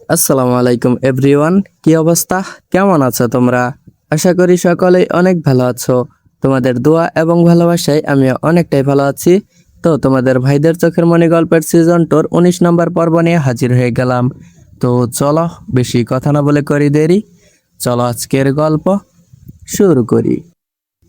আসসালামু আলাইকুম এভরিওয়ান, কি অবস্থা? কেমন আছো তোমরা? আশা করি সকলেই অনেক ভালো আছো। তোমাদের দোয়া এবং ভালোবাসায় আমি অনেকটাই ভালো আছি। তো তোমাদের ভাইদের চোখের মনি গল্পের সিজন 2 19 নম্বর পর্ব নিয়ে হাজির হয়ে গেলাম। তো চলো, বেশি কথা না বলে করি দেরি। চলো আজকের গল্প শুরু করি।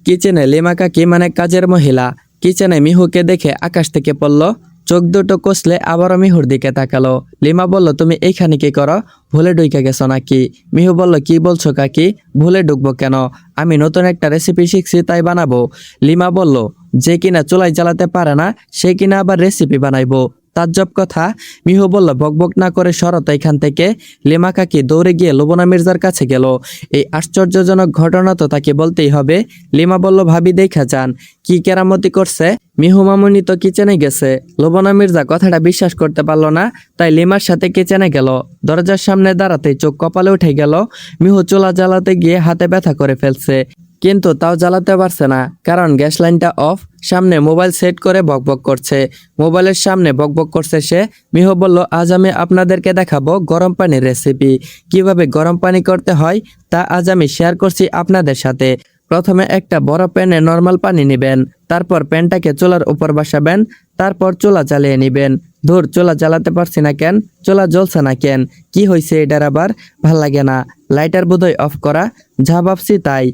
কিচেনে লিমা কাকি মানে কাজের মহিলা কিচেনে মিহুকে দেখে আকাশ থেকে পড়ল। চোখ দুটো কষলে আবারও মিহুর দিকে তাকালো। লিমা বলল, তুমি এইখানে কি করো? ভুলে ঢুকে গেছো নাকি? মিহু বলল, কি বলছো কাকি? ভুলে ঢুকবো কেন? আমি নতুন একটা রেসিপি শিখছি, তাই বানাবো। লিমা বলল, যে কিনা চুলাই জ্বালাতে পারে না সে কিনা আবার রেসিপি বানাইবো? তাজ্জব কথা। মিহু বলল, বকবক না করে সরো তো এখান থেকে। লিমা কাকি দৌড়ে গিয়ে লুবনা মির্জার কাছে গেল। এই আশ্চর্যজনক ঘটনা তো তাকে বলতেই হবে। লিমা বলল, ভাবি দেখা যান কি কেরামতি করছে। মিহু মামুনি তো কিচেনে গেছে। লুবনা মির্জা কথাটা বিশ্বাস করতে পারলো না, তাই লিমার সাথে কিচেনে গেল। দরজার সামনে দাঁড়াতেই চোখ কপালে উঠে গেল। মিহু চুলা জ্বালাতে গিয়ে হাতে ব্যথা করে ফেলছে, কিন্তু তাও জ্বালাতে পারছে না, কারণ গ্যাস লাইনটা অফ। সামনে মোবাইল সেট করে বকবক করছে। মোবাইলের সামনে বকবক করছে সে। মিহু বলল, আজ আমি আপনাদেরকে দেখাবো গরম পানির রেসিপি। কিভাবে গরম পানি করতে হয় তা আজ আমি শেয়ার করছি আপনাদের সাথে। প্রথমে একটা বড় প্যানে নর্মাল পানি নেবেন, তারপর প্যানটাকে চুলার উপর বসাবেন, তারপর চুলা জ্বালিয়ে নেবেন। ধুর, চুলা জ্বালাতে পারছি না কেন? চুলা জ্বলছে না কেন? কি হয়েছে এটার আবার? ভাল লাগে না। লাইটার বোধহয় অফ করা। যা ভাবছি তাই।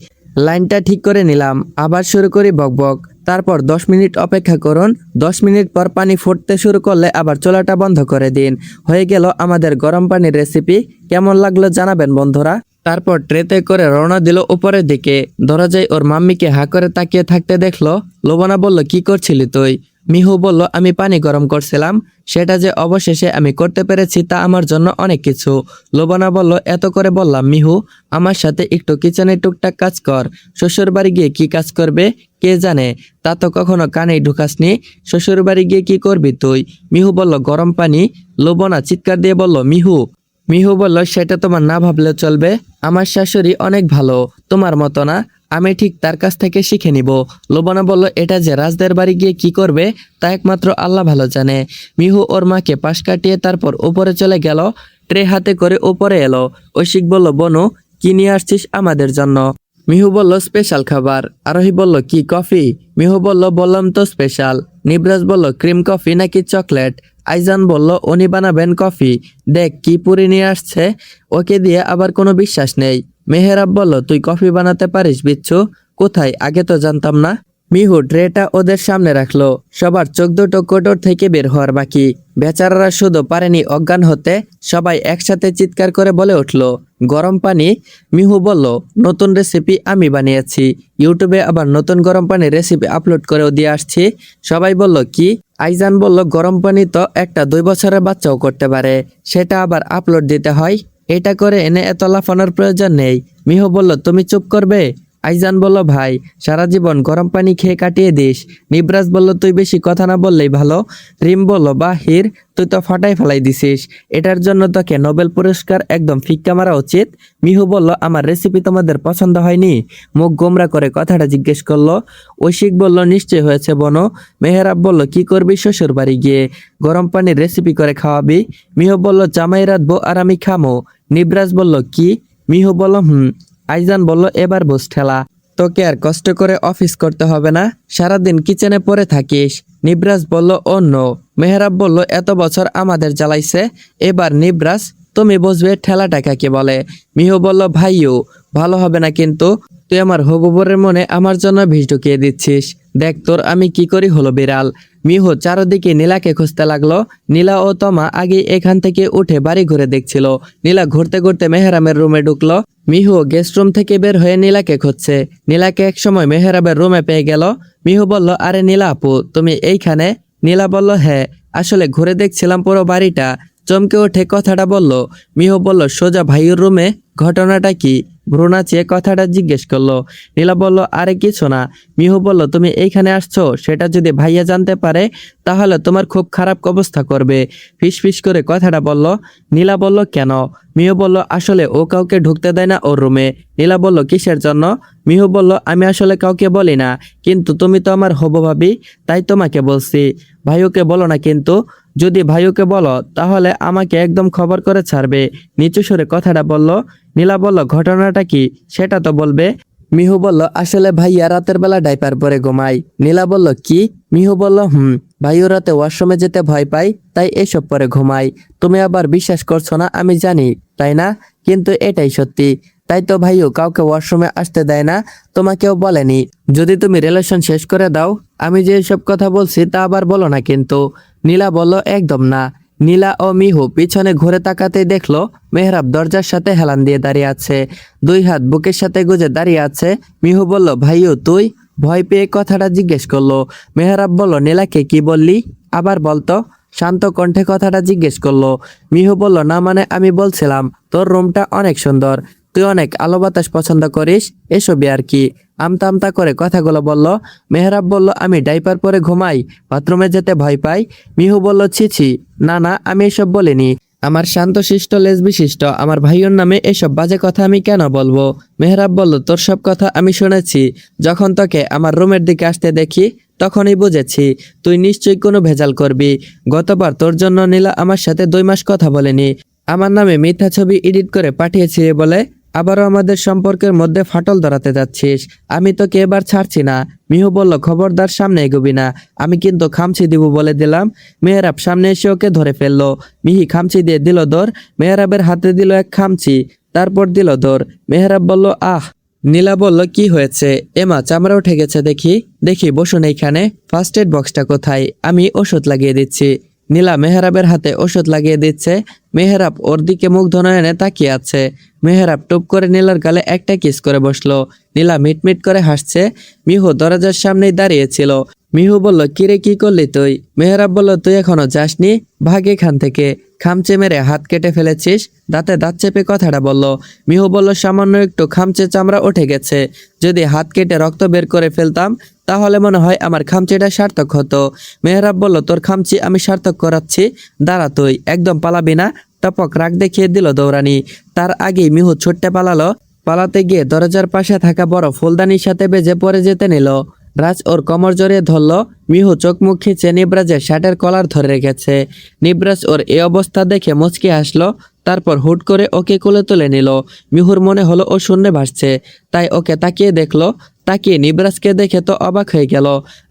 লাইনটা ঠিক করে নিলাম, আবার শুরু করি বকবক। তারপর 10 মিনিট অপেক্ষা করুন। 10 মিনিট পর পানি ফুটতে শুরু করলে আবার চুলাটা বন্ধ করে দিন। হয়ে গেল আমাদের গরম পানির রেসিপি। কেমন লাগলো জানাবেন বন্ধুরা। তারপর ট্রেতে করে রওনা দিল উপরের দিকে। দরজায় ওর মাম্মিকে হা করে তাকিয়ে থাকতে দেখলো। লোবনা বলল, কি করছিলি তুই? মিহু বলল, আমি পানি গরম করছিলাম। সেটা যে অবশেষে আমি করতে পেরেছি তা আমার জন্য অনেক কিছু। লোবনা বলল, এত করে বললাম মিহু, আমার সাথে একটু কিচেনে টুকটাক কাজ কর। শ্বশুর বাড়ি গিয়ে কি কাজ করবে কে জানে, তা তো কখনো কানেই ঢুকাসনি। শ্বশুর বাড়ি গিয়ে কি করবি তুই? মিহু বলল, গরম পানি। লোবনা চিৎকার দিয়ে বলল, মিহু। মিহু বলল, সেটা তোমার না ভাবলে চলবে। আমার শাশুড়ি অনেক ভালো, তোমার মতো না। আমি ঠিক তার কাছ থেকে শিখে নিব। লোবনা বলল, এটা যে রাজদের বাড়ি গিয়ে কি করবে তা একমাত্র আল্লাহ ভালো জানে। মিহু ওর মাকে পাশ কাটিয়ে তারপর উপরে চলে গেল। ট্রে হাতে করে উপরে এলো। ঐশিক বলল, বনু, কি নিয়ে আসছিস আমাদের জন্য? মিহু বলল, স্পেশাল খাবার। আরোহী বলল, কি কফি? মিহু বলল, বললাম তো স্পেশাল। নিবরাজ বলল, ক্রিম কফি নাকি চকলেট? আইজান বলল, উনি বানাবেন কফি। দেখ কি পুরি নিয়ে আসছে, ওকে দিয়ে আবার কোনো বিশ্বাস নেই। মেহেরাব বলল, তুই কফি বানাতে পারিস বিচ্ছু? কোথায়, আগে তো জানতাম না। মিহু ট্রেটা ওদের সামনে রাখলো। সবার চোখ দুটো কোটর থেকে বের হওয়ার বাকি। বেচারারা শুধু পারেনি অজ্ঞান হতে। সবাই একসাথে চিৎকার করে বলে উঠল, গরম পানি। মিহু বলল, নতুন রেসিপি আমি বানিয়েছি, ইউটিউবে আবার নতুন গরম পানির রেসিপি আপলোড করেও দিয়ে আসছি। সবাই বলল, কি? আইজান বলল, গরম পানি তো একটা 2 বছরের বাচ্চাও করতে পারে, সেটা আবার আপলোড দিতে হয়। এটা করে এনে এত লাফানোর প্রয়োজন নেই। মিহু বলল, তুমি চুপ করবে? আইজান বলল, ভাই, সারা জীবন গরম পানি খেয়ে কাটিয়ে দিস। নিবরাজ বলল, তুই বেশি কথা না বললেই ভালো। রিম বলল, বাহির, তুই তো ফাটাই ফেলাই দিছিস। এটার জন্য তোকে নোবেল পুরস্কার একদম ফিক্কা মারা উচিত। মিহু বলল, আমার রেসিপি তোমাদের পছন্দ হয়নি? মুখ গোমরা করে কথাটা জিজ্ঞেস করলো। ঐশিক বলল, নিশ্চয় হয়েছে বনো। মেহেরাব বলল, কি করবি শ্বশুর বাড়ি গিয়ে? গরম পানির রেসিপি করে খাওয়াবি? মিহু বলল, জামাই রাঁধবো আর আমি খামো। নিবরাজ বলল, কি? মিহু বলল, আইজান বলল, এবার বস ঠেলা। তোকে আর কষ্ট করে অফিস করতে হবে না, সারাদিন কিচেনে পড়ে থাকিস। নিবরাজ বলল, ও নো। মেহরাব বলল, এত বছর আমাদের জ্বালাইছে, এবার নিবরাজ তুমি বুঝবে ঠেলাটা কাকে বলে। মিহু বলল, ভাইও ভালো হবে না কিন্তু। তুই আমার হবু বরের মনে আমার জন্য বিষ ঢুকিয়ে দিচ্ছিস। দেখ তোর আমি কি করি হলো বিড়াল। মিহু চারদিকে নীলাকে খুঁজতে লাগলো। নীলা ও তমা আগে এখান থেকে উঠে বাড়ি ঘুরে দেখছিল। নীলা ঘুরতে ঘুরতে মেহরামের রুমে ঢুকলো। মিহু গেস্ট রুম থেকে বের হয়ে নীলাকে খুঁজছে। নীলাকে একসময় মেহরাবের রুমে পেয়ে গেল। মিহু বলল, আরে নীলা আপু, তুমি এইখানে? নীলা বলল, হ্যাঁ, আসলে ঘুরে দেখছিলাম পুরো বাড়িটা। চমকে উঠে কথাটা বলল। মিহু বলল, সোজা ভাইয়ের রুমে? ঘটনাটা কি? ভ্রু নাচিয়ে কথাটা জিজ্ঞেস করলো। নীলা বলল, আরে কিছু না। মিহু বলল, তুমি এইখানে আসছো সেটা যদি ভাইয়া জানতে পারে তাহলে তোমার খুব খারাপ অবস্থা করবে। ফিস ফিস করে কথাটা বলল। নীলা বলল, কেন? মিহু বলল, আসলে ও কাউকে ঢুকতে দেয় না ওর রুমে। নীলা বলল, কিসের জন্য? মিহু বলল, আমি আসলে কাউকে বলি না, কিন্তু তুমি তো আমার হবু ভাবি, তাই তোমাকে বলছি। ভাইওকে বলো না কিন্তু। যদি ভাইওকে বলো তাহলে আমাকে একদম খবর করে ছাড়বে। নিচু সুরে কথাটা বলল। নীলা বলল, ঘটনাটা কি সেটা তো বলবে। মিহু বলল, আসলে ভাইয়া রাতের বেলা ডাইপার পরে ঘুমায়। নীলা বলল, কি? মিহু বলল, ভাইও রাতে ওয়াশরুমে যেতে ভয় পাই, তাই এসব পরে ঘুমাই। তুমি আবার বিশ্বাস করছো না আমি জানি, তাই না? কিন্তু এটাই সত্যি। তাই তো ভাইও কাউকে ওয়াশরুমে আসতে দেয় না, তোমাকেও বলেনি। যদি তুমি রিলেশন শেষ করে দাও, আমি যে সব কথা বলছি তা আবার বলো না কিন্তু। নীলা বলল, একদম না। নীলা ও মিহু পিছনে ঘুরে তাকাতে দেখলো মেহরাব দরজার সাথে হেলান দিয়ে দাঁড়িয়ে আছে, দুই হাত বুকের সাথে গুজে দাঁড়িয়ে আছে। মিহু বলল, ভাইও তুই? ভয় পেয়ে কথাটা জিজ্ঞেস করলো। মেহরাব বলল, নীলাকে কি বললি? আবার বলতো। শান্ত কণ্ঠে কথাটা জিজ্ঞেস করলো। মিহু বলল, না মানে আমি বলছিলাম তোর রুমটা অনেক সুন্দর, তুই অনেক আলো বাতাস পছন্দ করিস, এসবই আর কি। আমতা আমতা করে কথাগুলো বলল। মেহরাব বলল, আমি ডাইপার পরে ঘুমাই, বাথরুমে যেতে ভয় পাই। মিহু বলল, ছি ছি, না না আমি এসব বলিনি। আমার শান্তশিষ্ট লেজ বিশিষ্ট আমার ভাইয়ের নামে এসব বাজে কথা আমি কেন বলবো? মেহরাব বলল, তোর সব কথা আমি শুনেছি। যখন তোকে আমার রুমের দিকে আসতে দেখি তখনই বুঝেছি তুই নিশ্চয়ই কোনো ভেজাল করবি। গতবার তোর জন্য নীলা আমার সাথে 2 মাস কথা বলেনি, আমার নামে মিথ্যা ছবি এডিট করে পাঠিয়েছি বলে আবারও আমাদের সম্পর্কের মধ্যে ফাটল ধরাতে যাচ্ছিস। আমি তোকে এবার ছাড়ছি না। মিহু বলল, খবরদার সামনে এগোবি না, আমি কিন্তু খামচি দিব বলে দিলাম। মেহরাব সামনে এসে ওকে ধরে ফেললো। মিহি খামচি দিয়ে দিল দৌড়। মেহরাবের হাতে দিল এক খামচি, তারপর দিল দৌড়। মেহরাব বলল, আহ। নীলা বলল, কি হয়েছে? এমা চামড়া উঠে গেছে দেখি। দেখি বসুন এইখানে। ফার্স্ট এড বক্সটা কোথায়? আমি ওষুধ লাগিয়ে দিচ্ছি। নীলা মেহরাবের হাতে ওষুধ লাগিয়ে দিচ্ছে। মেহরাব ওর দিকে মুগ্ধ নয়নে তাকিয়ে আছে। মেহরাব টুপ করে নীলার গালে একটা কিস করে বসলো। নীলা মিটমিট করে হাসছে। মিহু দরজার সামনেই দাঁড়িয়েছিল। মিহু বলল, কিরে কি করলি তুই? মেহরাব বলল, তুই এখনো যাসনি? ভাগ এখান থেকে। খামচে মেরে হাত কেটে ফেলেছিস। দাঁতে দাঁত চেপে কথাটা বলল। মিহু বলল, সামান্য একটু খামচে চামড়া উঠে গেছে, যদি হাত কেটে রক্ত বের করে ফেলতাম তাহলে মনে হয় আমার খামচিটা সার্থক হতো। মেহরাব বলল, তোর খামচি আমি সার্থক করাচ্ছি, দাঁড়া তুই, একদম পালাবি না। টপক রাগ দেখিয়ে দিল দৌড়ানি। তার আগেই মিহু ছুটতে পালালো। পালাতে গিয়ে দরজার পাশে থাকা বড় ফুলদানির সাথে বেজে পড়ে যেতে নিল। রাজ ওর কোমর জড়িয়ে ধরলো। মিহু চোখ মুখ খিচে নিবরাজের শার্টের কলার ধরে রেখেছে। নিবরাজ ওর এই অবস্থা দেখে মুচকি হাসলো, তারপর হুট করে ওকে কোলে তুলে নিল। মিহুর মনে হলো ও শূন্যে ভাসছে, তাই ওকে তাকিয়ে দেখলো। তাকিয়ে নিবরাজকে দেখে তো অবাক হয়ে গেল।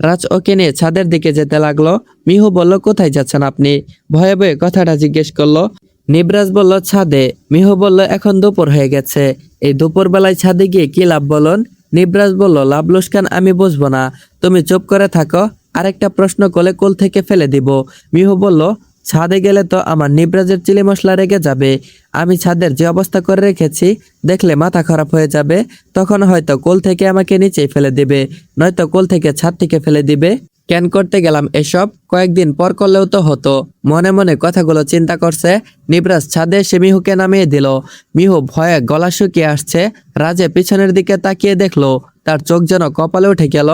রাজ ওকে নিয়ে ছাদের দিকে যেতে লাগলো। মিহু বলল, কোথায় যাচ্ছেন আপনি? ভয়ে ভয়ে কথাটা জিজ্ঞেস করলো। নিবরাজ বলল, ছাদে। মিহু বলল, এখন দুপুর হয়ে গেছে, এই দুপুর বেলায় ছাদে গিয়ে কি লাভ বলুন? নিবরাজ বলল, লাভ লোকসান আমি বুঝবো না, তুমি চুপ করে থাকো, আরেকটা প্রশ্ন করলে কোল থেকে ফেলে দিব। মিহু বলল, ছাদে গেলে তো আমার নিবরাজের চিলি মশলা রেগে যাবে। আমি ছাদের যে অবস্থা করে রেখেছি দেখলে মাথা খারাপ হয়ে যাবে, তখন হয়তো কোল থেকে আমাকে নিচেই ফেলে দিবে, নয়তো কোল থেকে ছাদ থেকে ফেলে দিবে। কেন করতে গেলাম এসব? কয়েকদিন পর করলেও তো হতো। মনে মনে কথাগুলো চিন্তা করছে। নিবরাজ ছাদে এসে মিহুকে নামিয়ে দিল। মিহু ভয়ে গলা শুকিয়ে আসছে। রাজে পিছনের দিকে তাকিয়ে দেখলো তার চোখ যেন কপালে উঠে গেল।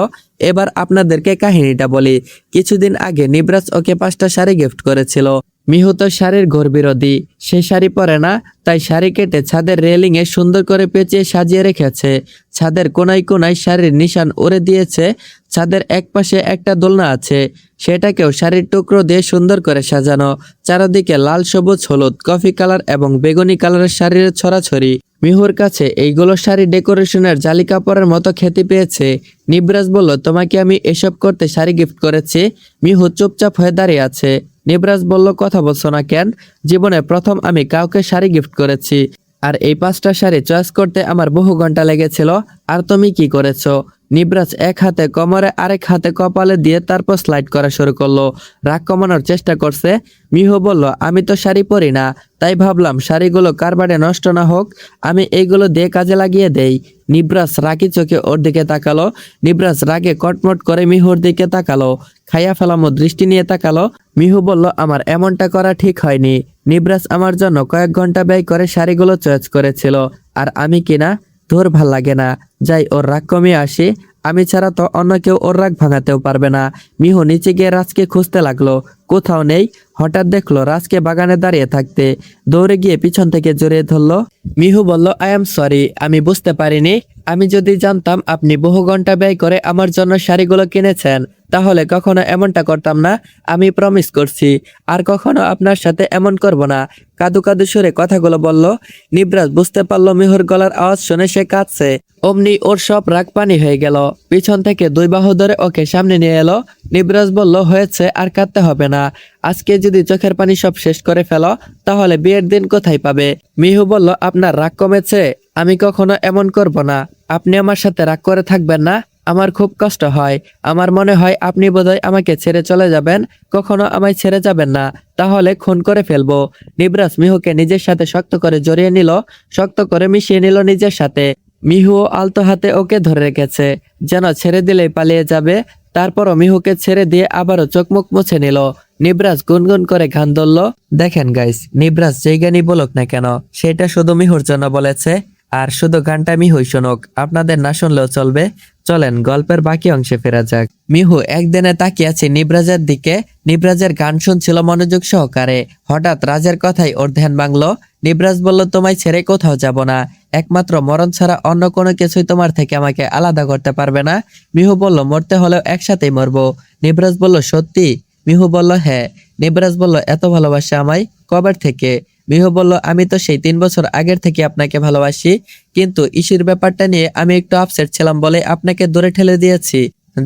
এবার আপনাদেরকে কাহিনীটা বলি। কিছুদিন আগে নিবরাজ ওকে 5টা শাড়ি গিফট করেছিল। মিহু তো শাড়ির ঘোর বিরোধী, সে শাড়ি পরে না, তাই শাড়ি কেটে ছাদের রেলিং এ সুন্দর করে পেঁচিয়ে সাজিয়ে রেখেছে। ছাদের কোনায় কোনায় শাড়ির নিশান উড়ে দিয়েছে। ছাদের এক পাশে একটা দোলনা আছে, সেটাকেও শাড়ির টুকরো দিয়ে সুন্দর করে সাজানো। চারদিকে লাল, সবুজ, হলুদ, কফি কালার এবং বেগুনি কালারের শাড়ির ছড়াছড়ি। মিহুর কাছে এইগুলো শাড়ি ডেকোরেশনের জালি কাপড়ের মতো খ্যাতি পেয়েছে। নিবরাজ বলল, তোমাকে আমি এসব করতে শাড়ি গিফট করেছি। মিহু চুপচাপ হয়ে দাঁড়িয়ে আছে। নিবরাজ বলল, কথা বলছো না কেন? জীবনে প্রথম আমি কাউকে শাড়ি গিফট করেছি, আর এই 5টা শাড়ি চয়েস করতে আমার বহু ঘন্টা লেগেছিল। আর তুমি কি করেছো? নিবরাজ এক হাতে কোমরে আরেক হাতে কপালে দিয়ে তারপর স্লাইড করা শুরু করলো। রাগ কমানোর চেষ্টা করছে। মিহু বলল, আমি তো শাড়ি পরি না, তাই ভাবলাম শাড়িগুলো কারবারে নষ্ট না হোক, আমি এইগুলো দিয়ে কাজে লাগিয়ে দেই। নিবরাজ রাগি চোখে ওর দিকে তাকালো। নিবরাজ রাগে কটমট করে মিহুর দিকে তাকালো, খাইয়া ফেলামো দৃষ্টি নিয়ে তাকালো। মিহু বলল, আমার এমনটা করা ঠিক হয়নি। নিবরাজ আমার জন্য কয়েক ঘন্টা ব্যয় করে শাড়িগুলো চয়েস করেছিল, আর আমি কিনা তোর ভাল লাগে না, যাই ওর রাগ কমিয়ে আসি, আমি ছাড়া তো অন্য কেউ ওর রাগ ভাঙাতেও পারবে না। মিহু নিচে গিয়ে রাজকে খুঁজতে লাগলো, কোথাও নেই। হঠাৎ দেখলো রাজকে বাগানে দাঁড়িয়ে থাকতে, দৌড়ে গিয়ে পিছন থেকে জড়িয়ে ধরলো। মিহু বলল, আই এম সরি, আমি বুঝতে পারিনি। আমি যদি জানতাম আপনি বহু ঘন্টা ব্যয় করে আমার জন্য শাড়িগুলো কিনেছেন, তাহলে কখনো এমনটা করতাম না। আমি প্রমিস করছি আর কখনো আপনার সাথে এমন করব না। কাদু কাদু সুরে কথাগুলো বলল। নিবরাজ বুঝতে পারলো মিহুর গলার আওয়াজ শুনে সে কাঁদছে। অমনি ওর সব রাগ পানি হয়ে গেল। পিছন থেকে দুই বাহু ধরে ওকে সামনে নিয়ে এলো। নিবরাজ বলল, হয়েছে, আর কাঁদতে হবে না। আজকে যদি চোখের পানি সব শেষ করে ফেলো, তাহলে বিয়ের দিন কোথায় পাবে? মিহু বলল, আপনার রাগ কমেছে? আমি কখনো এমন করব না। আপনি আমার সাথে রাগ করে থাকবেন না। আমার খুব কষ্ট হয়। আমার মনে হয় আপনি বোধহয় আমাকে ছেড়ে চলে যাবেন। কখনো আমায় ছেড়ে যাবেন না, তাহলে খুন করে ফেলবো। নিবরাজ মিহুকে নিজের সাথে শক্ত করে জড়িয়ে নিল, শক্ত করে মিশিয়ে নিল নিজের সাথে। মিহুও আলতো হাতে ওকে ধরে রেখেছে, যেন ছেড়ে দিলেই পালিয়ে যাবে। তারপরও মিহুকে ছেড়ে দিয়ে আবারও চোখ মুখ মুছে নিল। নিবরাজ গুনগুন করে গান ধরল। দেখেন গাইস, নিবরাজ যেই গানই বলুক না কেন, সেটা শুধু মিহুর জন্য বলেছে। আর শুধু গানটা মিহুই শুনুক, আপনাদের না শুনলেও চলবে। চলেন গল্পের বাকি অংশে ফেরা যাক। মিহু একদিনে তাকিয়ে আছে নিবরাজের দিকে। নিবরাজের গান শুনছিল মনোযোগ সহকারে। হঠাৎ রাজের কথাই ওর ধ্যান ভাঙলো। নিবরাজ বলল, তোমায় ছেড়ে কোথাও যাব না। একমাত্র মরণ ছাড়া অন্য কোনো কিছুই তোমার থেকে আমাকে আলাদা করতে পারবে না। মিহু বলল, মরতে হলেও একসাথেই মরবো। নিবরাজ বলল, সত্যি? মিহু বলল, হ্যাঁ। নিবরাজ বলল, এত ভালোবাসা আমায় কবে থেকে? মিহু বলল, আমি তো সেই 3 বছর আগের থেকে আপনাকে ভালোবাসি, কিন্তু ইসির ব্যাপারটা নিয়ে আমি একটু আপসেট ছিলাম বলে আপনাকে দূরে ঠেলে দিয়েছি।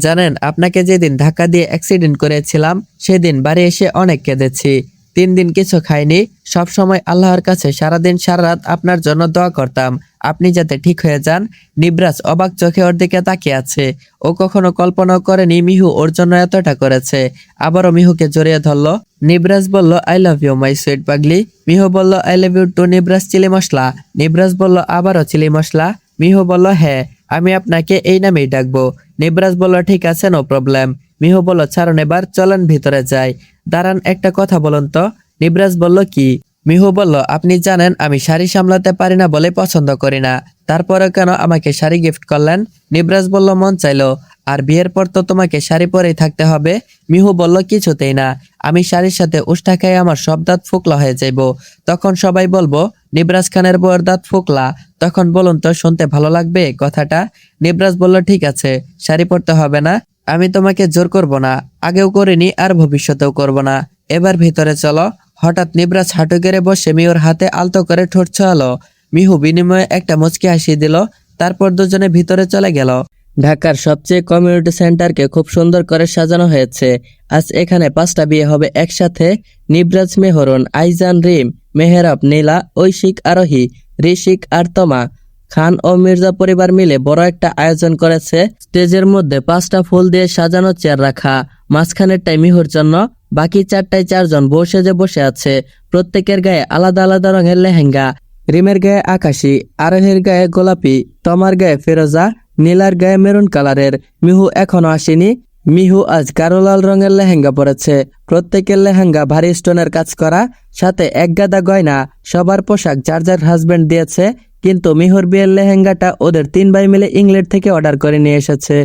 জানেন, আপনাকে যেদিন ধাক্কা দিয়ে অ্যাক্সিডেন্ট করেছিলাম, সেদিন বাড়ি এসে অনেক কেঁদেছি। 3 দিন কিছু খাইনি। সব সময় আল্লাহর কাছে সারাদিন সারা রাত আপনার জন্য দোয়া করতাম, আপনি যাতে ঠিক হয়ে যান। নিবরাজ অবাক চোখে ওর দিকে তাকিয়ে আছে। ও কখনো কল্পনাও করেনি মিহু ওর জন্য এতটা করেছে। আবারও মিহুকে জড়িয়ে ধরলো। নিবরাজ বলল, I love you my sweet পাগলি। মিহু বলল, I love you too Nibraj chilli মশলা। নিবরাজ বলল, আবারও চিলি মশলা। মিহু বলল, হ্যাঁ, আমি আপনাকে এই নামেই ডাকবো। নিবরাজ বলল, ঠিক আছে, নো প্রবলেম। মিহু বলল, ছাড়ুন এবার, চলেন ভিতরে যাই। দাঁড়ান, একটা কথা বলুন তো। নিবরাজ বলল, কি? মিহু বলল, আপনি জানেন আমি শাড়ি সামলাতে পারি না বলে পছন্দ করি না, তারপরে কেন আমাকে শাড়ি গিফট করলেন? নিবরাজ বলল, মন চাইলো। আর বিয়ের পর তো তোমাকে শাড়ি পরেই থাকতে হবে। মিহু বলল, কিছুতেই না। আমি শাড়ির সাথে উষ্টা খাই, আমার সব দাঁত ফোকলা হয়ে যাইব। তখন সবাই বলবো নিবরাজ খানের বউয়ের দাঁত ফোকলা। তখন বলুন তো, শুনতে ভালো লাগবে কথাটা? নিবরাজ বলল, ঠিক আছে, শাড়ি পরতে হবে না। আমি তোমাকে জোর করব না, আগেও করিনি আর ভবিষ্যতেও করব না। এবার ভিতরে চলো। হঠাৎ নিবরাজ হাঁটু গেড়ে বসে মিহুর হাতে আলতো করে ঠোঁট ছোঁয়ালো। মিহু বিনিময়ে একটা মুচকি হাসি দিল। তারপর দুজনে ভিতরে চলে গেল। ঢাকার সবচেয়ে কমিউনিটি সেন্টারকে খুব সুন্দর করে সাজানো হয়েছে। আজ এখানে 5টা বিয়ে হবে একসাথে। নিবরাজ, মেহরুন, আইজান, রিম, মেহেরাব, নীলা, ঐশিক, আরোহী, ঋষিক আর তমা। খান ও মির্জা পরিবার মিলে বড় একটা আয়োজন করেছে। স্টেজের মধ্যে 5টা ফুল দিয়ে সাজানো চেয়ার রাখা। মাঝখানেরটাই মিহুর জন্য, বাকি 4টায় 4জন বউ সেজে বসে আছে। প্রত্যেকের গায়ে আলাদা আলাদা রঙের লেহেঙ্গা। রিমের গায়ে আকাশি, আরোহীর গায়ে গোলাপি, তমার গায়ে ফেরোজা, নীলার গায়ে মেরুন কালারের। মিহু এখনো আসেনি। মিহু আজ গাঢ় লাল রঙের লেহেঙ্গা পরেছে। প্রত্যেকের লেহেঙ্গা ভারী স্টোনের কাজ করা, সাথে এক গাদা গয়না। সবার পোশাক যার যার হাজবেন্ড দিয়েছে, কিন্তু মিহুর বিয়ের লেহেঙ্গাটা ওদের 3 ভাই মিলে ইংল্যান্ড থেকে অর্ডার করে নিয়ে এসেছে।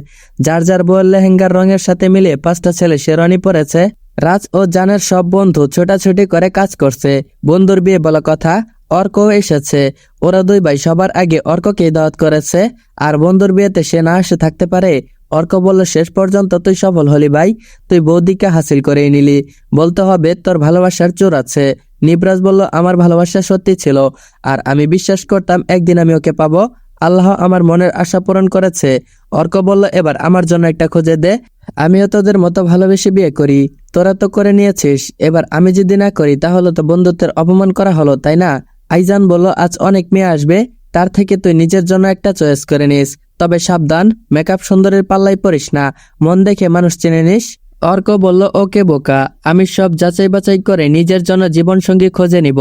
যার যার বউয়ের লেহেঙ্গার রঙের সাথে মিলে 5টা ছেলে শেরওয়ানি পরেছে। রাজ ও জানের সব বন্ধু ছোটাছুটি করে কাজ করছে। বন্ধুর বিয়ে বলা কথা, অর্কও এসেছে। ওরা 2 ভাই সবার আগে অর্ককেই দাওয়াত করেছে। আর বন্ধুর বিয়েতে সে না এসে থাকতে পারে? অর্ক বলল, শেষ পর্যন্ত তুই সফল হলি ভাই, তুই বৌদিকে হাসিল করে নিলি। বলতে হবে তোর ভালোবাসার জোর আছে। নিবরাজ বলল, আমার ভালোবাসা সত্যি ছিল, আর আমি বিশ্বাস করতাম একদিন আমি ওকে পাবো। আল্লাহ আমার মনের আশা পূরণ করেছে। অর্ক বলল, এবার আমার জন্য একটা খুঁজে দে। আমিও তোদের মতো ভালোবেসে বিয়ে করি, তোরা তো করে নিয়েছিস। এবার আমি যদি না করি, তাহলে তো বন্ধুত্বের অপমান করা হলো, তাই না? আইজান বলল, আজ অনেক মেয়ে আসবে, তার থেকে তুই নিজের জন্য একটা চয়েস করে নিস। তবে সাবধান, মেকআপ সুন্দরের পাল্লাই পড়িস না, মন দেখে মানুষ চিনে নিস। অর্ক বলল, ওকে বোকা, আমি সব যাচাই বাছাই করে নিজের জন্য জীবনসঙ্গী খুঁজে নিব,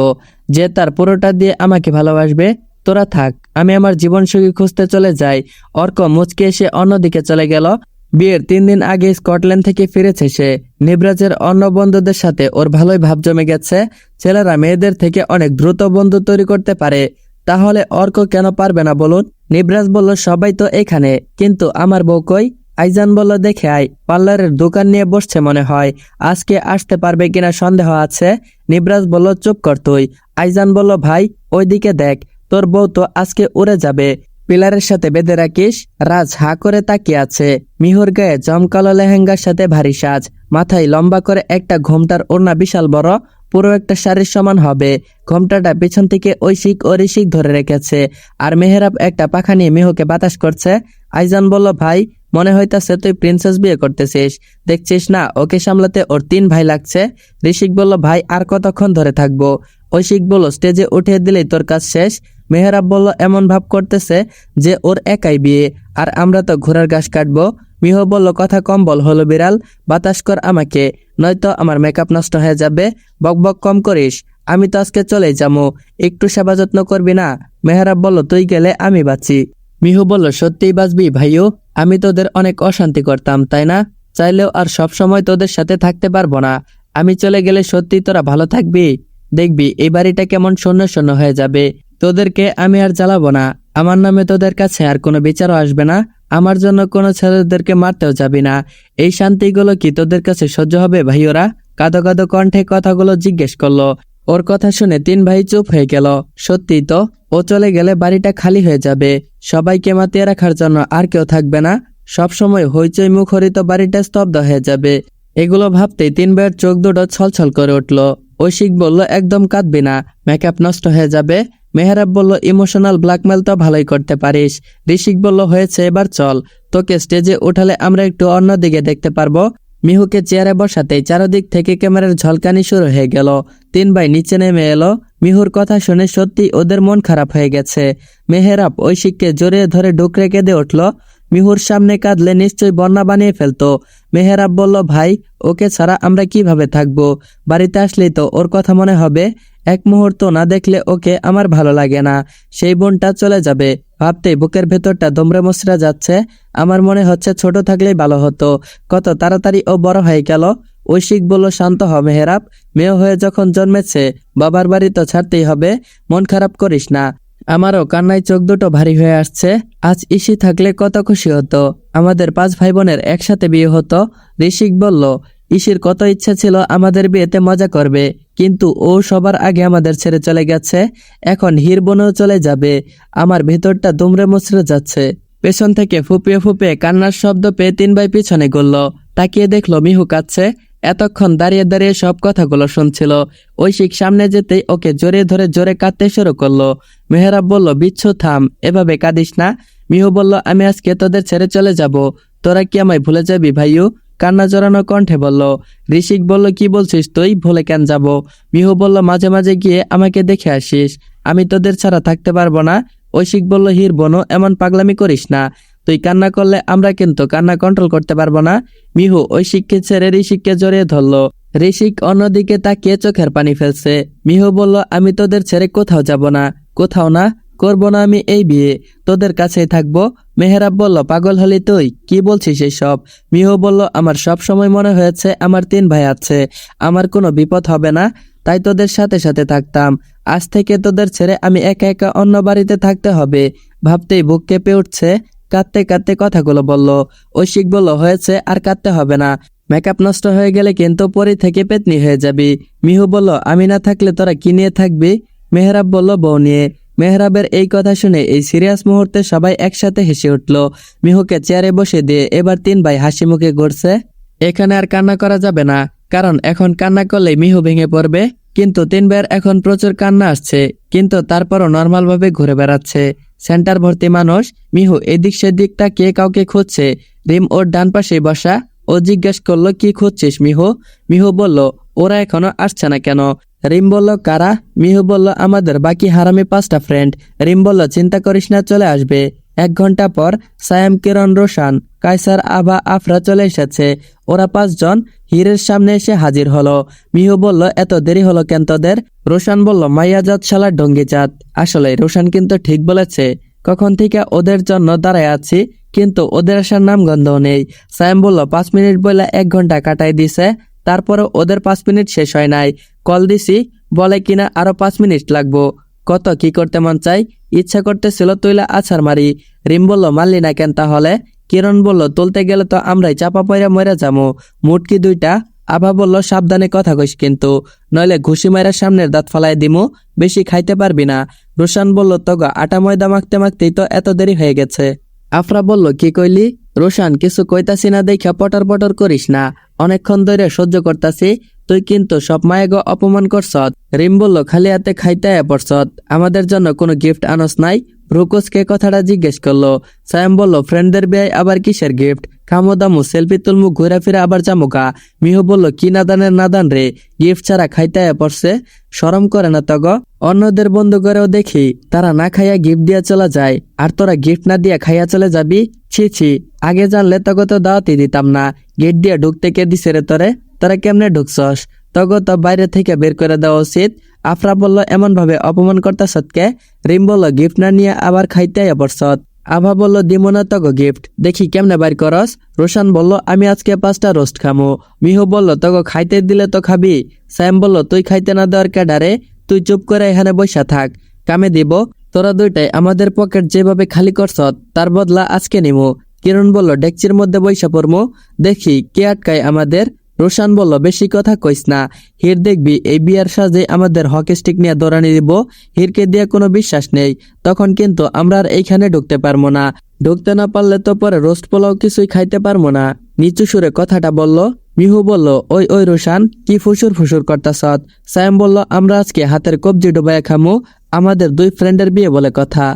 যে তার পুরোটা দিয়ে আমাকে ভালোবাসবে। তোরা থাক, আমি আমার জীবনসঙ্গী খুঁজতে চলে যাই। অর্ক মুচকে এসে অন্যদিকে চলে গেল। বিয়ের 3 দিন আগে স্কটল্যান্ড থেকে ফিরেছে সে। নিবরাজের অন্য বন্ধুদের সাথে ওর ভালোই ভাব জমে গেছে। ছেলেরা মেয়েদের থেকে অনেক দ্রুত বন্ধু তৈরি করতে পারে, তাহলে অর্ক কেন পারবে না বলুন? নিবরাজ বলল, সবাই তো এখানে, কিন্তু আমার বউ কই? আইজান বলল, দেখে আয়, পার্লারের দোকান নিয়ে বসছে মনে হয়, আজকে আসতে পারবে কিনা সন্দেহ আছে। নিবরাজ বলল, চুপ কর তুই। আইজান বলল, ভাই ওইদিকে দেখ, তোর বউ তো আজকে উড়ে যাবে, পিলারের সাথে বেঁধে রাখিস। রাজ হা করে তাকিয়ে আছে। মিহুর গায়ে জমকালো লেহেঙ্গার সাথে ভারী সাজ, মাথায় লম্বা করে একটা ঘোমটার ওড়না বিশাল বড়, পুরো একটা শাড়ির সমান হবে। ঘোমটাটা পিছন থেকে ঐশিক ও ঋষিক ধরে রেখেছে, আর মেহেরাব একটা পাখা নিয়ে মিহুকে বাতাস করছে। আইজান বলল, ভাই মনে হইতাছে তুই প্রিন্সেস বিয়ে করতেছিস, দেখছিস না ওকে সামলাতে ওর 3 ভাই লাগছে। ঋষিক বলল, ভাই আর কতক্ষণ ধরে থাকবো? ঐশিক বলল, স্টেজে উঠিয়ে দিলেই তোর কাজ শেষ। মেহেরাব বলল, এমন ভাব করতেছে যে ওর একাই বিয়ে, আর আমরা তো ঘোড়ার ঘাস কাটবো। মিহু বলল, কথা কম বল হলো বিড়াল, বাতাস কর আমাকে, নয়তো আমার মেকআপ নষ্ট হয়ে যাবে। বকবক কম করিস, আমি তো আজকে চলেই যাবো, একটু সেবা যত্ন করবি না? মেহেরাব বলল, তুই গেলে আমি বাঁচি। মিহু বলল, সত্যিই বাঁচবি ভাইও? আমি তোদের অনেক অশান্তি করতাম তাই না? চাইলেও আর সব সময় তোদের সাথে থাকতে পারবো না। আমি চলে গেলে সত্যি তোরা ভালো থাকবি? দেখবি এই বাড়িটা কেমন শূন্য শূন্য হয়ে যাবে। তোদেরকে আমি আর জ্বালাবো না, আমার নামে তোদের কাছে আর কোনো বিচারও আসবে না, আমার জন্য কোনো ছেলেদেরকে মারতেও যাবি না। এই শান্তিগুলো কি তোদের কাছে সহ্য হবে ভাইওরা? কাঁদো কাঁদো কণ্ঠে কথাগুলো জিজ্ঞেস করলো। ওর কথা শুনে 3 ভাই চুপ হয়ে গেল। সত্যি তো, ও চলে গেলে বাড়িটা খালি হয়ে যাবে, সবাইকে মাতিয়ে রাখার জন্য আর কেউ থাকবে না, সবসময় হইচই মুখরিত বাড়িটা স্তব্ধ হয়ে যাবে। এগুলো ভাবতেই 3 ভাইয়ের চোখ দুটো ছলছল করে উঠল। ঐশিক বলল, একদম কাঁদবি না, মেকআপ নষ্ট হয়ে যাবে। মেহরাব বলল, ইমোশনাল ব্ল্যাকমেল তো ভালোই করতে পারিস। ঋষিক বলল, হয়েছে, এবার চল, তোকে স্টেজে উঠালে আমরা একটু অন্যদিকে দেখতে পারবো। মিহুকে চেয়ারে বসাতেই চারদিক থেকে ক্যামেরার ঝলকানি শুরু হয়ে গেল। 3 ভাই নিচে নেমে এলো। মিহুর কথা শুনে সত্যি ওদের মন খারাপ হয়ে গেছে। মেহেরাব ঐশিককে জড়িয়ে ধরে ডুকরে কেঁদে উঠল। মিহুর সামনে কাঁদলে নিশ্চয়ই বন্যা বানিয়ে ফেলতো। মেহেরাব বলল, ভাই ওকে ছাড়া আমরা কিভাবে থাকবো? বাড়িতে আসলেই তো ওর কথা মনে হবে, এক মুহূর্ত না দেখলে ওকে আমার ভালো লাগে না। সেই বোনটা চলে যাবে ভাবতেই বুকের ভেতরটা দমড়ে মচড়ে যাচ্ছে। আমার মনে হচ্ছে ছোট থাকলেই ভালো হতো, কত তাড়াতাড়ি ও বড় হয়ে গেল। ঐশিক বলল, শান্ত হ মেহেরাব, মেয়ে হয়ে যখন জন্মেছে বাবার বাড়ি তো ছাড়তেই হবে, মন খারাপ করিস না। আমারও কান্নায় চোখ দুটো ভারী হয়ে আসছে। আজ ইসি থাকলে কত খুশি হতো, আমাদের 5 ভাই বোনের একসাথে বিয়ে হতো। ঋষিক বলল, ইসির কত ইচ্ছা ছিল আমাদের বিয়েতে মজা করবে, কিন্তু ও সবার আগে আমাদের ছেড়ে চলে গেছে, এখন হির বোনও চলে যাবে। আমার ভেতরটা দুমড়ে মুচড়ে যাচ্ছে। পেছন থেকে ফুপিয়ে ফুপিয়ে কান্নার শব্দ পেয়ে 3 ভাই পিছনে গড়ল। তাকিয়ে দেখলো মিহু কাঁদছে। এতক্ষণ দাঁড়িয়ে দাঁড়িয়ে সব কথাগুলো শুনছিল। ঐশিক সামনে যেতেই ওকে জড়িয়ে ধরে জোরে কাঁদতে শুরু করলো। মেহরাব বলল, বিচ্ছু থাম, এভাবে কাঁদিস না। মিহু বলল, আমি আজকে তোদের ছেড়ে চলে যাব, তোরা কি আমায় ভুলে যাবি ভাইও? কান্না জড়ানো কণ্ঠে বলল। ঋষিক বলল, কি বলছিস তুই, ভুলে কেন যাব? মিহু বলল, মাঝে মাঝে গিয়ে আমাকে দেখে আসিস, আমি তোদের ছাড়া থাকতে পারবো না। ঐশিক বলল, হির বোনও এমন পাগলামি করিস না, তুই কান্না করলে আমরা কিন্তু কান্না কন্ট্রোল করতে পারবো না। মিহু ঐশিককে ছেড়ে ঋষিককে জড়িয়ে ধরলো। ঋষিক অন্যদিকে তাকিয়ে চোখের পানি ফেলছে। মিহু বলল, আমি তোদের ছেড়ে কোথাও যাব না, কোথাও না, করবো না আমি এই বিয়ে, তোদের কাছেই থাকবো। মেহরাব বলল, পাগল হলি তুই, কি বলছিস এইসব? মিহু বলল, আমার সব সময় মনে হয়েছে আমার 3 ভাই আছে, আমার কোনো বিপদ হবে না, তাই তোদের সাথে সাথে থাকতাম। আজ থেকে তোদের ছেড়ে আমি একা একা অন্য বাড়িতে থাকতে হবে, ভাবতেই বুক কেঁপে উঠছে। কাঁদতে কাঁদতে কথাগুলো বলল। ঐশিক বলল, হয়েছে, আর কাঁদতে হবে না, মেকআপ নষ্ট হয়ে গেলে কিন্তু পরি থেকে পেতনি হয়ে যাবি। মিহু বলল, আমি না থাকলে তোরা কি নিয়ে থাকবি? মেহরাব বলল, বউ নিয়ে। মেহরাবের এই কথা শুনে এই সিরিয়াস মুহূর্তে সবাই একসাথে হেসে উঠল। মিহুকে চেয়ারে বসে দিয়ে এবার 3 ভাই হাসি মুখে ঘুরছে। এখানে আর কান্না করা যাবে না, কারণ এখন কান্না করলে মিহু ভেঙে পড়বে। কিন্তু 3 ভাইয়ের এখন প্রচুর কান্না আসছে, কিন্তু তারপরও নর্মাল ভাবে ঘুরে বেড়াচ্ছে। সেন্টার ভর্তি মানুষ। মিহু এদিক সেদিকটা কে কাউকে খুঁজছে। রিম ওর ডান পাশে বসা। ও জিজ্ঞেস করলো, কি খুঁজছিস মিহু? মিহু বলল, ওরা এখনো আসছে না কেন? রিম বলল, কারা? মিহু বলল, আমাদের বাকি হারামি 5টা ফ্রেন্ড। রিম বলল, চিন্তা করিস না, চলে আসবে। 1 ঘন্টা পর সায়াম, কিরণ, রোশান, কায়সার, আভা, আফরা চলে এসেছে। ওরা 5 জন হীরের সামনে এসে হাজির হলো। মিহু বলল, এত দেরি হলো কেন তোদের? রোশান বলল, মাইয়াজাত শালার ডঙ্গিজাত। আসলে রোশান কিন্তু ঠিক বলেছে, কখন থেকে ওদের জন্য দাঁড়ায় আছি, কিন্তু ওদের আসার নাম গন্ধও নেই। সায়াম বলল, 5 মিনিট বলে 1 ঘন্টা কাটাই দিছে, তারপরে ওদের 5 মিনিট শেষ হয় নাই। কল দিছি, বলে কিনা আরো 5 মিনিট লাগবো। কত কি করতে মন চাই, ইচ্ছা করতেছিল তুইলা আছাড় মারি। রিম বলল মারলি না কেন তাহলে? কিরণ বলল তুলতে গেলে তো আমরাই চাপা পয়রা মরে যাবো, মুটকি দুইটা। আভা বলল সাবধানে কথা কইস কিন্তু, নইলে ঘুষি মাইরা সামনের দাঁত ফালাই দিমু, বেশি খাইতে পারবি না। রোশান বলল তগো আটা ময়দা মাখতে মাখতেই তো এত দেরি হয়ে গেছে। আফরা বলল কি কইলি? রোশান কিছু কইতাছি না দেখা পটর পটর করিস না, অনেকক্ষণ ধরে সহ্য করতাছি, তুই কিন্তু সব মায়েগ অপমান করছত। রিম বলল খালি হাতে খাইতে পড়ছত, আমাদের জন্য কোনো গিফট আনস নাই? রুকোসকে কথাটা জিজ্ঞেস করলো। সায়াম বলল ফ্রেন্ডদের বিয়ে আবার কিসের গিফট, খামো দামু সেলফি তুলমু ঘুরে ফিরে আবার জামুকা। মিহু বলল কি নাদানের নাদান রে, গিফট ছাড়া খাইতে পড়ছে, শরম করে না তগ? অন্যদের বন্ধু করেও দেখি তারা না খাইয়া গিফট দিয়া চলে যায়, আর তোরা গিফট না দিয়া খাইয়া চলে যাবি? ছি ছি, আগে জানলে তগ তো দাওয়াতই দিতাম না। গেট দিয়া ঢুকতে কে দিছে রে তোরে? তোরা কেমনে ঢুকছস? তগ তো বাইরে থেকে বের করে দেওয়া উচিত। আফরা বলল এমন ভাবে অপমান করতাছত কে? রিম বলল গিফট না নিয়ে আবার খাইতে পড়ছত। আভা বলল দিমো না তগো গিফট, দেখি কেমনে বাইর করস। রোশান বলল আমি আজকে 5টা রোস্ট খামো। মিহু বলল তগো খাইতে দিলে তো খাবি। স্যাম বলল তুই খাইতে না দেওয়ার ক্যাডারে, তুই চুপ করে এখানে বসা থাক, কামে দিব। তোরা দুইটাই আমাদের পকেট যেভাবে খালি করছত তার বদলা আজকে নিমু। কিরণ বলল ডেকচির মধ্যে বইসা পড়মু, দেখি কে আটকায় আমাদের। রোশান বলল বেশি কথা কইস না, হির দেখবি এই বিয়ার সাজে আমাদের হকি স্টিক নিয়ে দৌড়ানি দিব। হিরকে দিয়ে কোনো বিশ্বাস নেই, তখন কিন্তু আমরা আর এইখানে ঢুকতে পারবো না। ঢুকতে না পারলে তো পরে রোস্ট পোলাও কিছুই খাইতে পারবো না। নিচু সুরে কথাটা বলল। মিহু বলল ওই ওই রোশান কি ফুসুর ফুসুর করতাছত? সায়াম বলল আমরা আজকে হাতের কবজি ডুবাইয়া খামু, আমাদের 2 ফ্রেন্ডের বিয়ে বলে কথা।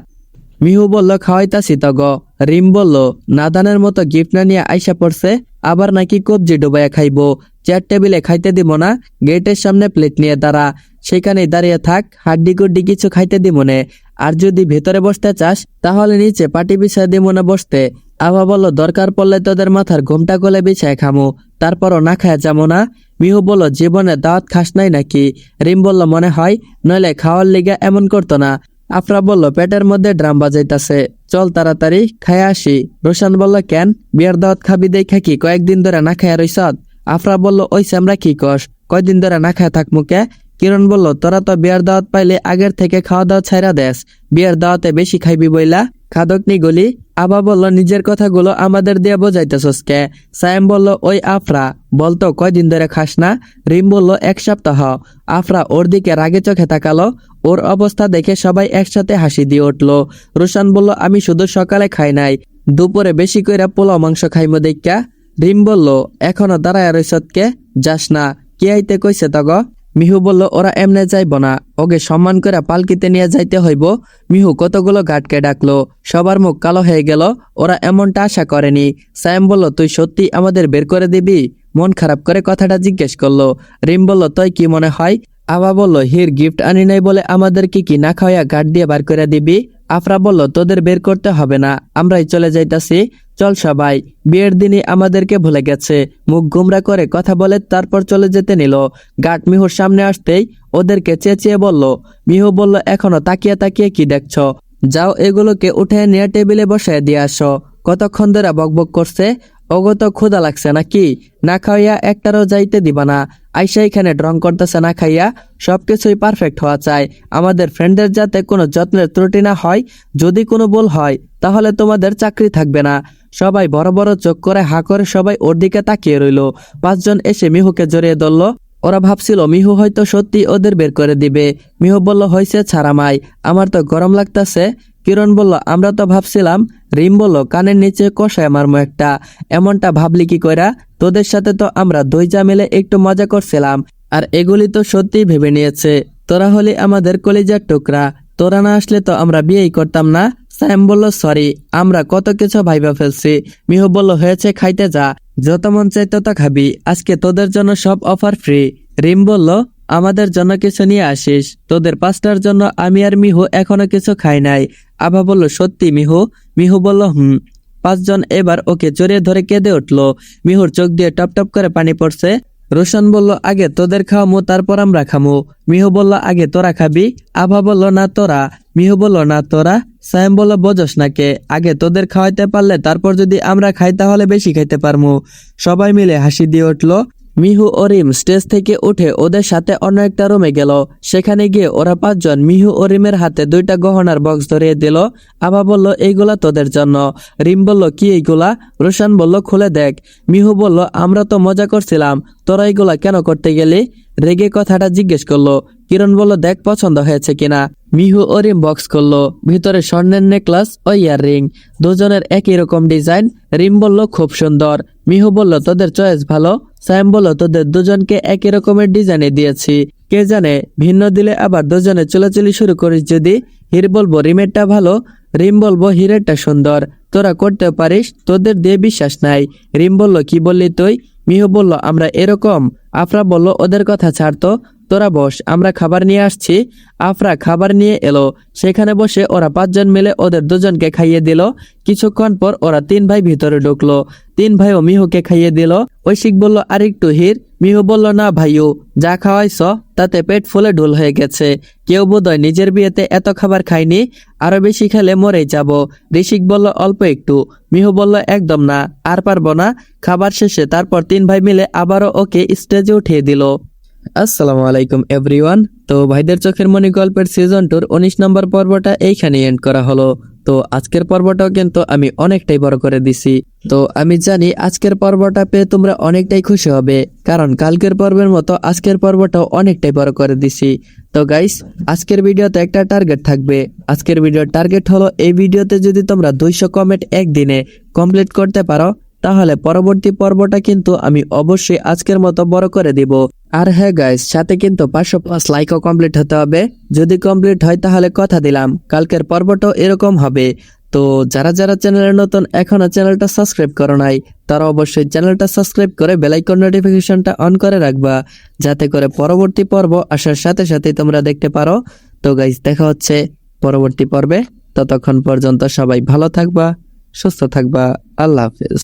মিহু বলল খাওয়াইতাছি তগ। রিম বলল নাদানের মতো গিফট না নিয়ে আইসা পড়ছে, আবার নাকি কবজি ডুবাইয়া খাইবো। চেয়ার টেবিলে খাইতে দিব না, গেটের সামনে প্লেট নিয়ে দাঁড়া, সেখানেই দাঁড়িয়ে থাক, হাড্ডি গুড্ডি কিছু খাইতে দিব না। আর যদি ভেতরে বসতে চাস তাহলে নিচে পাটি বিছায় দিব না বসতে। আভা বলল দরকার পড়লে তোদের মাথার ঘোমটা কোলে বিছায় খামু, তারপরও না খায়া যাবো না। মিহু বলল জীবনে দাওয়াত খাস নাই নাকি? রিম বলল মনে হয়, নইলে খাওয়ার লিগা এমন করতো না। আফরা বলল পেটের মধ্যে ড্রাম বাজাইতাছে, চল তাড়াতাড়ি খায়া আসি। রোশান বলল কেন, বিয়ার দাওয়াত খাবি দেখা কি কয়েকদিন ধরে না খায়া রইছত? আফরা বলল ওই আমরা কি কস, কয়দিন ধরে না খায়া থাক মুখে। কিরণ বলল তোরা তো বিয়ার দাওয়াত পাইলে আগের থেকে খাওয়া দাওয়া ছাইরা দেস, বিয়ার দাওয়াতে বেশি খাইবি বইলা খাদক নি গলি। আবা বলল নিজের কথাগুলো আমাদের দিয়ে বোঝাইতেছস কে? সায়েম বলল ওই আফরা বলতো কয়দিন ধরে খাস না? রিম বলল 1 সপ্তাহ। আফরা ওর দিকে রাগে চোখে তাকালো, ওর অবস্থা দেখে সবাই একসাথে হাসি দিয়ে উঠলো। রোশান বলল আমি শুধু সকালে খাই নাই, দুপুরে বেশি কইরা পোলাও মাংস খাইমো দেখা। রিম বলল এখনো দাঁড়ায় রইছত কে, যাস না, কে আইতে কইছে তগ? মিহু বলল ওরা এমনে যাইব না, ওকে সম্মান করে পালকিতে নিয়ে যাইতে হইব। মিহু কতগুলো গাটকে ডাকলো, সবার মুখ কালো হয়ে গেল, ওরা এমনটা আশা করেনি। সায়েম বলল তুই সত্যি আমাদের বের করে দিবি? মন খারাপ করে কথাটা জিজ্ঞেস করলো। রিম বলল তুই কি মনে হয়? আবা বলল হির গিফট আনি নাই বলে আমাদেরকে কি না খাওয়া গাট দিয়ে বার করে দিবি? আফরা বলল তোদের বের করতে হবে না, আমরাই চলে যাইতাছি, চল সবাই। বিয়ের দিনই আমাদেরকে ভুলে গেছে, মুখ গুমরা করে কথা বলে তারপর চলে যেতে নিল। গাট মিহুর সামনে আসতেই ওদেরকে চেঁচিয়ে বলল। মিহু বলল এখনো তাকিয়ে তাকিয়ে কি দেখছ, যাও এগুলোকে উঠে নিয়ে টেবিলে বসায় দিয়ে আসো। কতক্ষণ ধরে বকবক করছে, ওগো তো ক্ষুধা লাগছে নাকি? না খাইয়া একটারও যাইতে দিবা না, আইসা এখানে ড্রং করতেছে না খাইয়া। সবকিছুই পারফেক্ট হওয়া চাই, আমাদের ফ্রেন্ডদের যাতে কোনো যত্নের ত্রুটি না হয়, যদি কোনো ভুল হয় তাহলে তোমাদের চাকরি থাকবে না। সবাই বড় বড় চোখ করে হা করে সবাই ওর দিকে তাকিয়ে রইল। 5 জন এসে মিহুকে জড়িয়ে ধরল, ওরা ভাবছিল মিহু হয়তো সত্যি ওদের বের করে দিবে। মিহু বলল হয়েছে ছাড়ামাই, আমার তো গরম লাগতাছে। কিরণ বলল আমরা তো ভাবছিলাম। রিম বলল কানের নিচে কষায় মারমো একটা, এমনটা ভাবলি কি কইরা? তোদের সাথে তো আমরা 2 যা মিলে একটু মজা করছিলাম, আর এগুলি তো সত্যিই ভেবে নিয়েছে। তোরা হলি আমাদের কলিজার টুকরা, তোরা না আসলে তো আমরা বিয়েই করতাম না। সায়েম বলল সরি, আমরা কত কিছু ভাইবা ফেলছি। মিহু বলল হয়েছে খাইতে যা, যত মন চাই তত খাবি, আজকে তোদের জন্য সব অফার ফ্রি। রিম বলল আমাদের জন্য কিছু নিয়ে আসিস, তোদের 5টার জন্য আমি আর মিহু এখনো কিছু খাই নাই। আভা বলল সত্যি মিহু? মিহু বলল 5 জন এবার ওকে জড়িয়ে ধরে কেঁদে উঠলো। মিহুর চোখ দিয়ে টপ টপ করে পানি পড়ছে। রোশন বলল আগে তোদের খাওয়ামু তারপর আমরা খামু। মিহু বলল আগে তোরা খাবি। আভা বলল না তোরা। মিহু বলল না তোরা। সায়েম বলল বোঝস না কে, আগে তোদের খাওয়াইতে পারলে তারপর যদি আমরা খাই তাহলে বেশি খাইতে পারমু। সবাই মিলে হাসি দিয়ে উঠলো। মিহু ও রিম স্টেজ থেকে উঠে ওদের সাথে অন্য একটা রুমে গেল। সেখানে গিয়ে ওরা 5 জন মিহু ও রিমের হাতে 2টা গহনার বক্স ধরিয়ে দিল। আবা বলল এইগুলা তোদের জন্য। রিম বলল কি এইগুলা? রোশান বলল খুলে দেখ। মিহু বলল আমরা তো মজা করছিলাম, তোরা এইগুলা কেন করতে গেলি? রেগে কথাটা জিজ্ঞেস করলো। কিরণ বলল দেখ পছন্দ হয়েছে কিনা। মিহু ও রিম বক্স করলো, ভিতরে স্বর্ণের নেকলেস ও ইয়াররিং, দুজনের একই রকম ডিজাইন। রিম বলল খুব সুন্দর। মিহু বলল তোদের চয়েস ভালো। সায়েম বলল তোদের দুজনকে একই রকমের ডিজাইনে দিয়েছি, কে জানে ভিন্ন দিলে আবার দুজনে চলাচলি শুরু করিস যদি। হির বলবো রিমেরটা ভালো, রিম বলবো হিরেরটা সুন্দর, তোরা করতে পারিস, তোদের দিয়ে বিশ্বাস নাই। রিম বলল কি বললি তুই? মিহু বলল আমরা এরকম। আফরা বলল ওদের কথা ছাড়তো, তোরা বস, আমরা খাবার নিয়ে আসছি। আফরা খাবার নিয়ে এলো। সেখানে বসে ওরা 5 জন মিলে ওদের দুজনকে খাইয়ে দিল। কিছুক্ষণ পর ওরা 3 ভাই ভিতরে ঢুকলো। 3 ভাইও মিহুকে খাইয়ে দিল। ঐশিক বলল আরেকটু হির। মিহু বলল না ভাইও, যা খাওয়াইছ তাতে পেট ফুলে ঢোল হয়ে গেছে। কেউ বোধহয় নিজের বিয়েতে এত খাবার খায়নি, আরো বেশি খেলে মরেই যাব। ঋষিক বলল অল্প একটু। মিহু বলল একদম না, আর পারবো না। খাবার শেষে তারপর 3 ভাই মিলে আবারও ওকে স্টেজে উঠিয়ে দিল। আসসালামু আলাইকুম এভরিওয়ান। তো ভাইদের চোখের মনি গল্পের সিজন 2 19 নম্বর পর্বটা এইখানে এন্ড করা হলো। তো আজকের পর্বটাও কিন্তু আমি অনেকটাই বড় করে দিছি। তো আমি জানি আজকের পর্বটা পেয়ে তোমরা অনেকটাই খুশি হবে, কারণ কালকের পর্বের মতো আজকের পর্বটাও অনেকটাই বড় করে দিছি। তো গাইস, আজকের ভিডিওতে একটা টার্গেট থাকবে। আজকের ভিডিওর টার্গেট হলো এই ভিডিওতে যদি তোমরা 200 কমেন্ট একদিনে কমপ্লিট করতে পারো, তাহলে পরবর্তী পর্বটা কিন্তু আমি অবশ্যই আজকের মতো বড় করে দিব। আর হ্যাঁ গাইস, সাথে কিন্তু 500+ লাইকও কমপ্লিট হতে হবে। যদি কমপ্লিট হয় তাহলে কথা দিলাম কালকের পর্বটাও এরকম হবে। তো যারা যারা চ্যানেলে নতুন, এখনো চ্যানেলটা সাবস্ক্রাইব করো নাই, তারা অবশ্যই চ্যানেলটা সাবস্ক্রাইব করে বেল আইকন নোটিফিকেশনটা অন করে রাখবা, যাতে করে পরবর্তী পর্ব আসার সাথে সাথে তোমরা দেখতে পারো। তো গাইস, দেখা হচ্ছে পরবর্তী পর্বে। ততক্ষণ পর্যন্ত সবাই ভালো থাকবা, সুস্থ থাকবা। আল্লাহ হাফেজ।